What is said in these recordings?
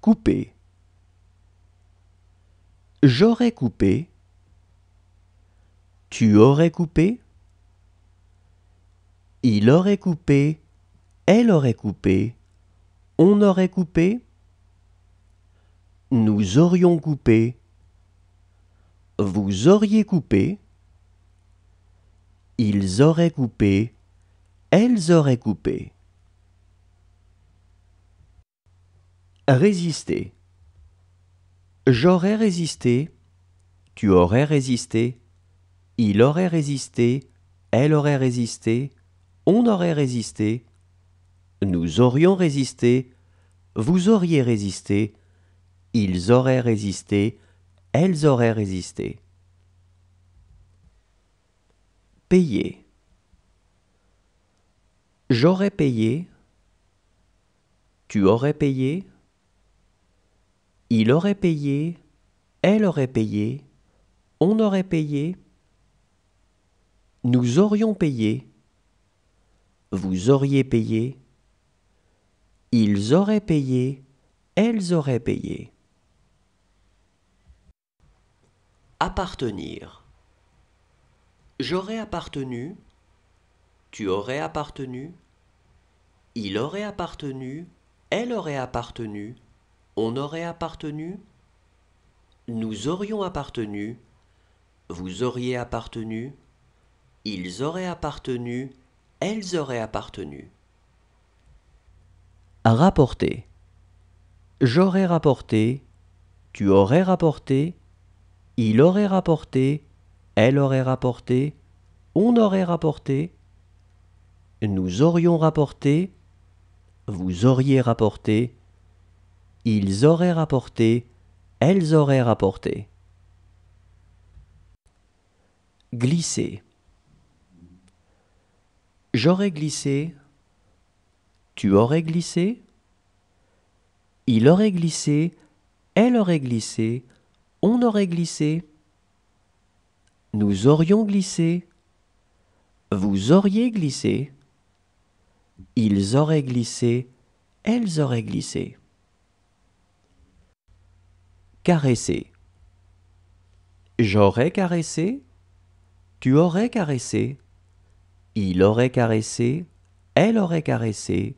Couper. J'aurais coupé. Tu aurais coupé. Il aurait coupé. Elle aurait coupé. On aurait coupé. Nous aurions coupé. Vous auriez coupé. Ils auraient coupé. Elles auraient coupé. Résister. J'aurais résisté. Tu aurais résisté. Il aurait résisté. Elle aurait résisté. On aurait résisté. Nous aurions résisté. Vous auriez résisté. Ils auraient résisté. Elles auraient résisté. Payer. J'aurais payé. Tu aurais payé. Il aurait payé. Elle aurait payé. On aurait payé. Nous aurions payé. Vous auriez payé. Ils auraient payé. Elles auraient payé. Appartenir. J'aurais appartenu. Tu aurais appartenu. Il aurait appartenu. Elle aurait appartenu. On aurait appartenu. Nous aurions appartenu. Vous auriez appartenu. Ils auraient appartenu. Elles auraient appartenu. Rapporter. J'aurais rapporté. Tu aurais rapporté. Il aurait rapporté. Elle aurait rapporté. On aurait rapporté. Nous aurions rapporté. Vous auriez rapporté. Ils auraient rapporté. Elles auraient rapporté. Glisser. J'aurais glissé. Tu aurais glissé. Il aurait glissé. Elle aurait glissé. On aurait glissé. Nous aurions glissé. Vous auriez glissé. Ils auraient glissé. Elles auraient glissé. Caresser. J'aurais caressé. Tu aurais caressé. Il aurait caressé. Elle aurait caressé.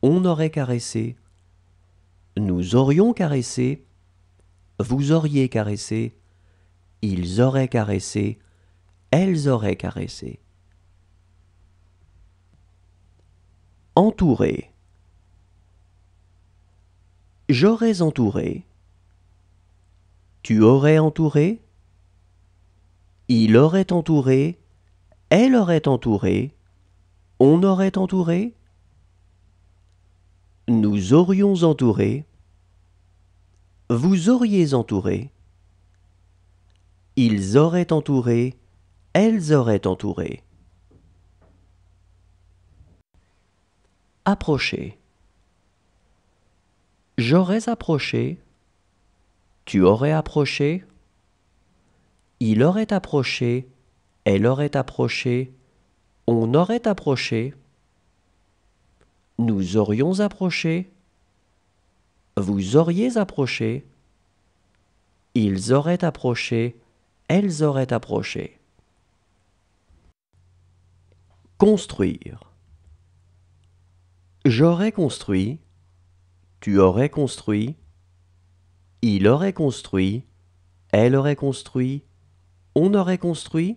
On aurait caressé. Nous aurions caressé. Vous auriez caressé. Ils auraient caressé. Elles auraient caressé. Entourer. J'aurais entouré. Tu aurais entouré. Il aurait entouré. Elle aurait entouré. On aurait entouré. Nous aurions entouré. Vous auriez entouré. Ils auraient entouré. Elles auraient entouré. Approcher. J'aurais approché. Tu aurais approché. Il aurait approché. Elle aurait approché. On aurait approché. Nous aurions approché. Vous auriez approché. Ils auraient approché. Elles auraient approché. Construire. J'aurais construit. Tu aurais construit. Il aurait construit. Elle aurait construit. On aurait construit.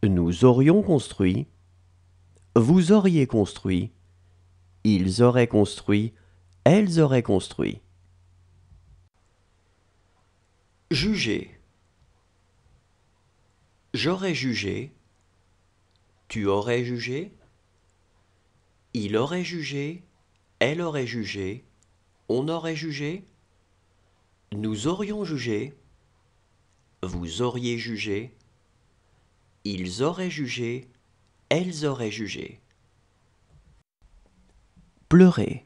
Nous aurions construit. Vous auriez construit. Ils auraient construit. Elles auraient construit. Juger. J'aurais jugé. Tu aurais jugé. Il aurait jugé. Elle aurait jugé. On aurait jugé. Nous aurions jugé. Vous auriez jugé. Ils auraient jugé. Elles auraient jugé. Pleurer.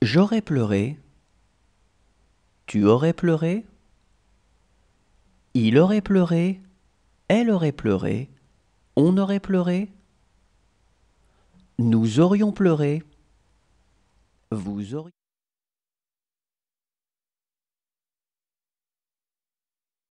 J'aurais pleuré. Tu aurais pleuré. Il aurait pleuré. Elle aurait pleuré. On aurait pleuré. Nous aurions pleuré. vous auriez